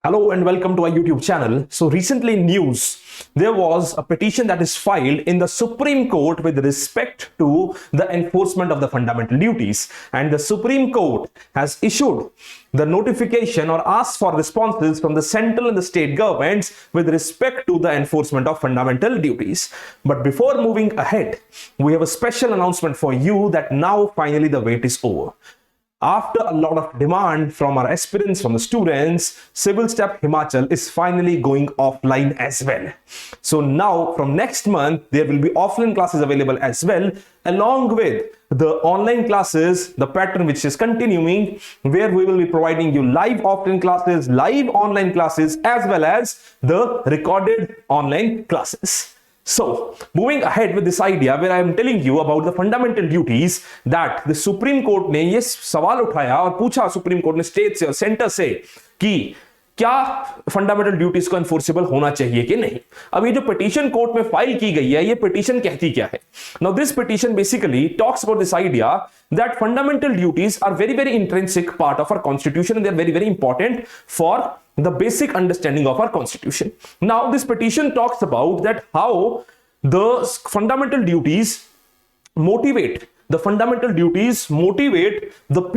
Hello and welcome to our YouTube channel. So recently in news, there was a petition that is filed in the Supreme Court with respect to the enforcement of the fundamental duties. And the Supreme Court has issued the notification or asked for responses from the central and the state governments with respect to the enforcement of fundamental duties. But before moving ahead, we have a special announcement for you that now finally the wait is over. After a lot of demand from our aspirants, from the students, Civil Step Himachal is finally going offline as well. So now from next month, there will be offline classes available as well, along with the online classes, the pattern which is continuing, where we will be providing you live offline classes, live online classes, as well as the recorded online classes. So, moving ahead with this idea where I am telling you about the fundamental duties that the Supreme Court ने ये सवाल उठाया और पूछा supreme court ने state से और centre से कि क्या फंडामेंटल ड्यूटीज को एनफोर्सेबल होना चाहिए कि नहीं। अब ये जो पिटीशन कोर्ट में फाइल की गई है, ये पिटीशन कहती क्या है? Now this petition basically talks about this idea that fundamental duties are very intrinsic part of our constitution and they are very important for the basic understanding of our constitution. Now this petition talks about that how the fundamental duties motivate the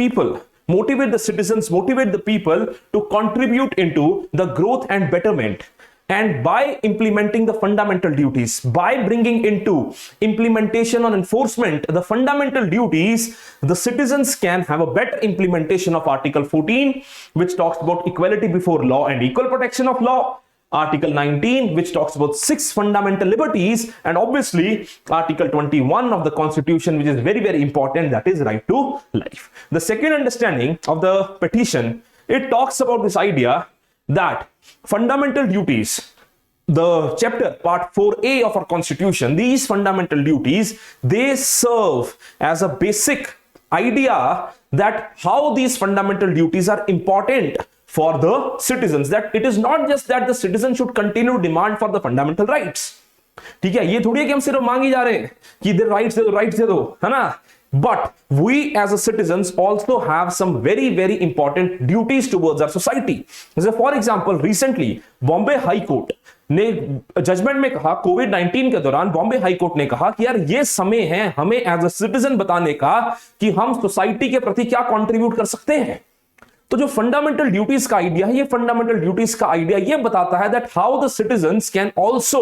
people, motivate the citizens, motivate the people to contribute into the growth and betterment. And by implementing the fundamental duties, by bringing into implementation or enforcement the fundamental duties, the citizens can have a better implementation of Article 14, which talks about equality before law and equal protection of law. Article 19, which talks about 6 fundamental liberties, and obviously Article 21 of the Constitution, which is very important, that is right to life. The second understanding of the petition, it talks about this idea that fundamental duties, the chapter part 4a of our constitution, these fundamental duties, they serve as a basic idea that how these fundamental duties are important for the citizens, that it is not just that the citizens should continue demand for the fundamental rights. ठीक है, ये थोड़ी है कि हम सिर्फ मांगी जा रहे हैं कि इधर राइट्स दे दो, है ना? But we as a citizens also have some very important duties towards our society. So for example, recently Bombay High Court ने जजमेंट में कहा, कोविड-19 के दौरान बॉम्बे हाई कोर्ट ने कहा कि यार ये समय है हमें एज अ सिटीजन बताने का कि हम सोसाइटी के प्रति क्या कंट्रीब्यूट कर सकते हैं। तो जो फंडामेंटल ड्यूटीज का आइडिया है, ये फंडामेंटल ड्यूटीज का आइडिया ये बताता है that how the citizens can also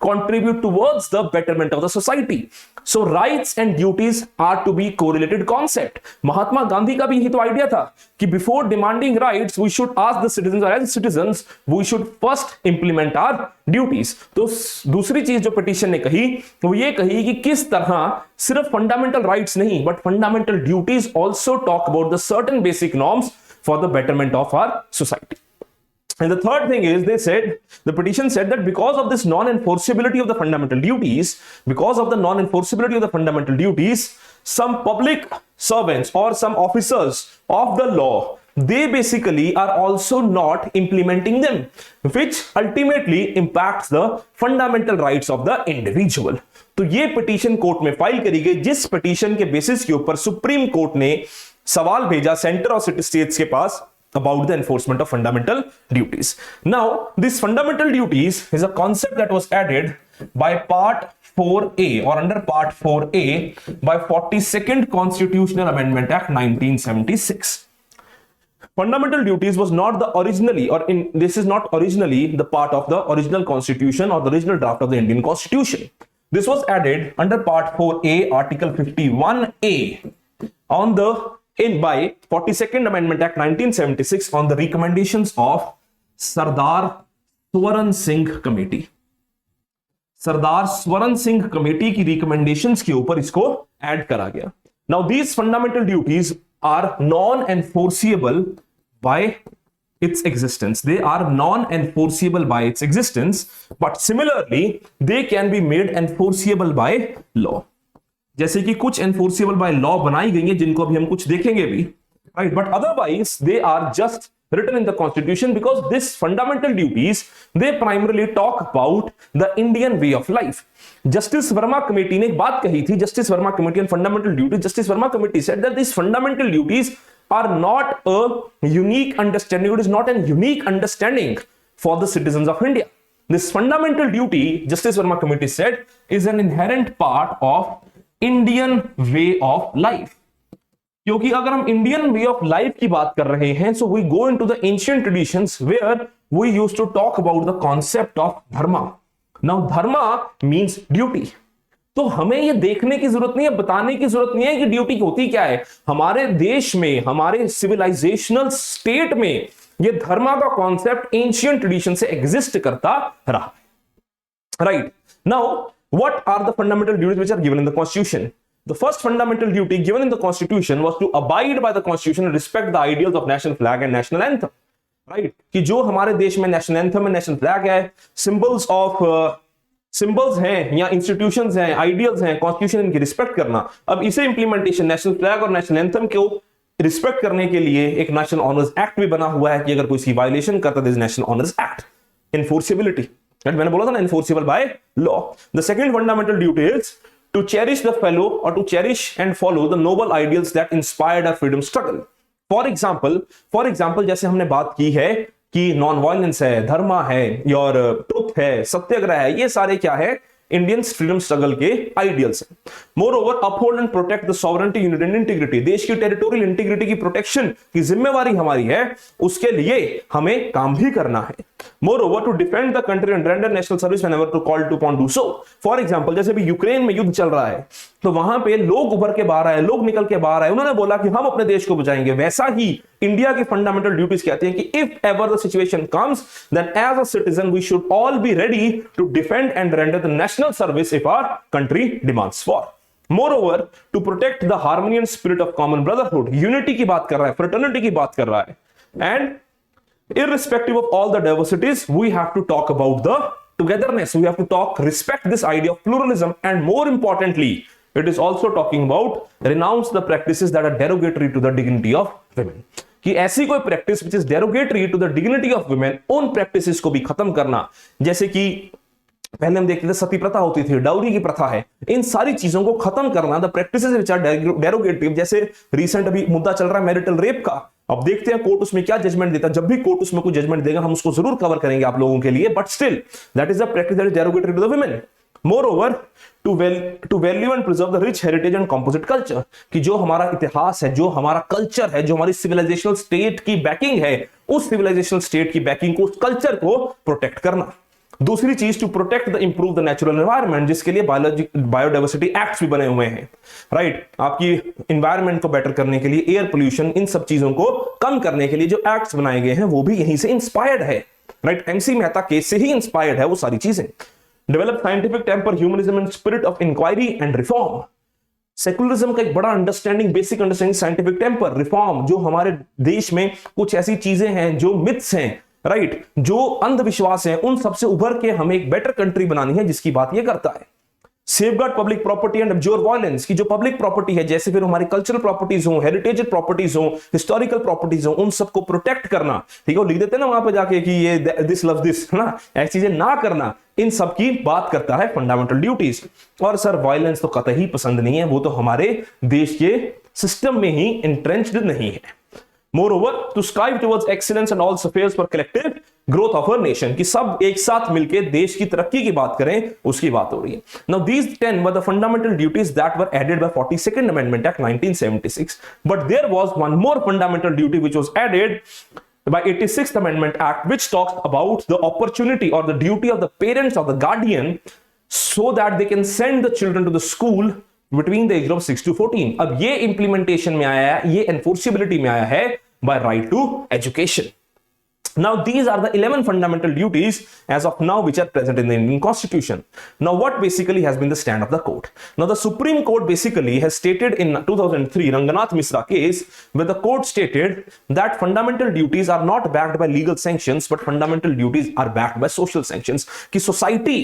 contribute towards the betterment of the society. So rights and duties are to be correlated concept. Mahatma Gandhi का भी यही तो आइडिया था कि before demanding rights we should ask the citizens, और as citizens we should first implement our duties. तो दूसरी चीज जो पिटीशन ने कही वो ये कही कि किस तरह सिर्फ फंडामेंटल राइट्स नहीं but fundamental duties also talk about the certain basic norms for the betterment of our society. And the third thing is, the petition said that because of this non-enforceability of the fundamental duties, some public servants or some officers of the law, they basically are also not implementing them, which ultimately impacts the fundamental rights of the individual. तो ये petition court में file करी गई, जिस petition के basis के ऊपर supreme court ने सवाल भेजा सेंटर और सिटी स्टेट्स के पास about the enforcement of fundamental duties. Now, this fundamental duties is a concept that was added by Part 4A or under Part 4A by 42nd Constitutional Amendment Act 1976. Fundamental duties was not the originally, this is not originally the part of the original constitution or the original draft of the Indian Constitution. This was added under Part 4A, Article 51A by 42nd Amendment Act 1976 on the recommendations of Sardar Swaran Singh Committee. Sardar Swaran Singh committee की recommendations के ऊपर इसको add करा गया। Now these fundamental duties are non enforceable by its existence. They are non-enforceable by its existence, but similarly they can be made enforceable by law. जैसे कि कुछ enforceable by law बनाई गई हैं जिनको अभी हम कुछ देखेंगे भी, right? But otherwise they are just written in the constitution because this fundamental duties they primarily talk about the Indian way of life. Justice Verma committee ने एक बात कही थी, Justice Verma committee on fundamental duties. Justice Verma committee said that these fundamental duties are not a unique understanding. It is not an unique understanding for the citizens of India. This fundamental duty, Justice Verma Committee said, is an inherent part of Indian way of life. क्योंकि अगर हम Indian way of life की बात कर रहे हैं, so we go into the ancient traditions where we used to talk about the concept of dharma. Now dharma means duty. तो हमें ये देखने की जरूरत नहीं है, बताने की जरूरत नहीं है कि ड्यूटी होती क्या है. हमारे देश में, हमारे सिविलाइजेशनल स्टेट में ये धर्मा का कॉन्सेप्ट एंशियंट ट्रेडिशन से एग्जिस्ट करता रहा. Right now what are the fundamental duties which are given in the constitution? The first fundamental duty given in the constitution was to abide by the constitution and respect the ideals of national flag and national anthem. Right? कि जो हमारे देश में national anthem है, national flag है, symbols हैं या institutions हैं, आइडियल्स हैं, कॉन्स्टिट्यूशन इनकी रिस्पेक्ट करना. अब इसे इंप्लीमेंटेशन नेशनल फ्लैग और नेशनल एंथम को रिस्पेक्ट करने के लिए एक नेशनल ऑनर्स एक्ट भी बना हुआ है कि अगर कोई सी वायलेशन करता है, नेशनल ऑनर्स एक्ट, इनफोर्सिबिलिटी. मैंने बोला था ना, enforceable by law. The second fundamental duty is to cherish the fellow or to cherish and follow the noble ideals that inspired our freedom struggle. For example, जैसे हमने बात की है कि नॉन वायलेंस है, धर्मा है, और ट्रुथ है, सत्याग्रह है, ये सारे क्या है? इंडियन फ्रीडम स्ट्रगल के आइडियल्स हैं. Moreover uphold and protect the sovereignty, unity and integrity. देश की टेरिटोरियल इंटीग्रिटी की प्रोटेक्शन की जिम्मेवारी हमारी है, उसके लिए हमें काम भी करना है. Moreover to defend the country and render national service whenever to called upon do so. For example, जैसे भी यूक्रेन में युद्ध चल रहा है, तो वहां पे लोग उभर के बाहर आए, लोग निकल के बाहर आए, उन्होंने बोला कि हम अपने देश को बचाएंगे. वैसा ही इंडिया की फंडामेंटल ड्यूटीज कहती हैं कि if ever the situation comes, then as a citizen we should all be ready to defend and render the national service if our country demands for. Moreover to protect the harmony and spirit of common brotherhood. Unity की बात कर रहा है, fraternity की बात कर रहा है. And irrespective of all the diversities, we have to talk about the togetherness. We have to respect this idea of pluralism, and more importantly, it is also talking about renounce the practices that are derogatory to the dignity of women. कि ऐसी कोई practice which is derogatory to the dignity of women, उन practices को भी खत्म करना. जैसे कि पहले हम देखते थे सती प्रथा होती थी, डाउरी की प्रथा है, इन सारी चीजों को खत्म करना. द प्रैक्टिसेस व्हिच आर डेरोगेटिव, जैसे रिसेंट अभी मुद्दा चल रहा है मैरिटल रेप का. अब देखते हैं कोर्ट उसमें क्या जजमेंट देता है. जब भी कोर्ट उसमें कोई जजमेंट देगा, हम उसको जरूर कवर करेंगे आप लोगों के लिए, but still that is the practice that is derogatory to the women. Moreover to value and preserve the rich heritage and composite culture. कि जो हमारा इतिहास है, जो हमारा कल्चर है, जो हमारी सिविलाइजेशनल स्टेट की बैकिंग है, उस सिविलाइजेशनल स्टेट की बैकिंग को, उस कल्चर को प्रोटेक्ट करना. दूसरी चीज to protect the improve the natural environment, जिसके लिए बायोडाइवर्सिटी एक्ट्स भी बने हुए हैं. राइट आपकी एनवायरनमेंट को बेटर करने के लिए, एयर पोल्यूशन, इन सब चीजों को कम करने के लिए जो एक्ट्स बनाए गए हैं वो भी यहीं से इंस्पायर्ड है. राइट एमसी मेहता केस से ही इंस्पायर्ड है वो सारी चीजें. Develop scientific temper, humanism and spirit of inquiry and reform. Secularism का एक बड़ा understanding, basic understanding, scientific temper, reform. जो हमारे देश में कुछ ऐसी चीजें हैं, जो मिथ्स हैं, राइट जो अंधविश्वास है, उन सबसे उभर के हमें एक बेटर कंट्री बनानी है, जिसकी बात ये करता है. Safeguard public property and absorb violence. की जो पब्लिक प्रॉपर्टी है, जैसे फिर हमारी कल्चरल प्रॉपर्टीज हो, हेरिटेज प्रॉपर्टीज हो, हिस्टोरिकल प्रॉपर्टीज हो, उन सबको प्रोटेक्ट करना. ठीक है, लिख देते हैं ना वहां पे जाके कि ये दिस लव दिस, है ना, ऐसी चीजें ना करना. इन सब की बात करता है फंडामेंटल ड्यूटीज. और सर वायलेंस तो कतई पसंद नहीं है, वो तो हमारे देश के सिस्टम में ही इंट्रेंच्ड नहीं है. Moreover, to strive towards excellence and all affairs for collective growth of our nation, कि सब एक साथ मिलके देश की तरक्की की बात करें, उसकी बात हो रही है. Now these 10 were the fundamental duties that were added by 42nd Amendment Act 1976. But there was one more fundamental duty which was added by 86th Amendment Act, which talks about the opportunity or the duty of the parents or the guardian, so that they can send the children to the school between the age of 6 to 14. अब ये implementation में आया है, ये enforceability में आया है by right to education. Now these are the 11 fundamental duties as of now which are present in the Indian Constitution. Now what basically has been the stand of the court? Now the Supreme Court basically has stated in 2003 Ranganath Misra case, where the court stated that fundamental duties are not backed by legal sanctions, but fundamental duties are backed by social sanctions. कि society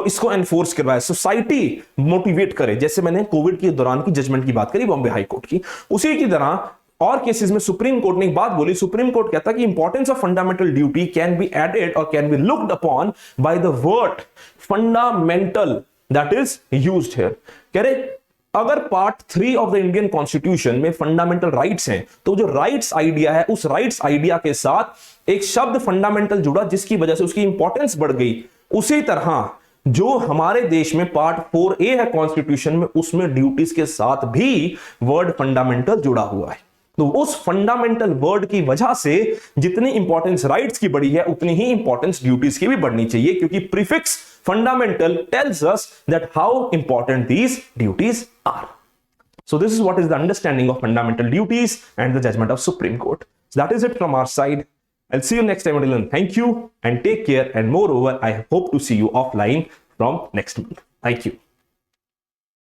इसको enforce करवाए, society motivate करे. जैसे मैंने Covid के दौरान की judgement की बात करी बॉम्बे हाई कोर्ट की, उसी की तरह और केसेस में सुप्रीम कोर्ट ने एक बात बोली. सुप्रीम कोर्ट कहता है कि importance of fundamental duty can be added और can be looked upon by the word fundamental that is used here. कह रहे अगर part 3 of the Indian constitution में फंडामेंटल राइट्स हैं, तो जो राइट्स आइडिया है, उस राइट्स आइडिया के साथ एक शब्द फंडामेंटल जुड़ा, जिसकी वजह से उसकी इंपॉर्टेंस बढ़ गई। उसी तरह जो हमारे देश में पार्ट 4A है कॉन्स्टिट्यूशन में, उसमें ड्यूटीज के साथ भी वर्ड फंडामेंटल जुड़ा हुआ है। तो उस फंडामेंटल वर्ड की वजह से जितनी इंपॉर्टेंस राइट्स की बढ़ी है, उतनी ही इंपॉर्टेंस ड्यूटीज की भी बढ़नी चाहिए, क्योंकि prefix fundamental tells us that how important these duties are. So this is what is the understanding of fundamental duties and the judgment of Supreme Court. So that is it from our side. I'll see you next time. Until then, thank you and take care. And moreover, I hope to see you offline from next month. Thank you.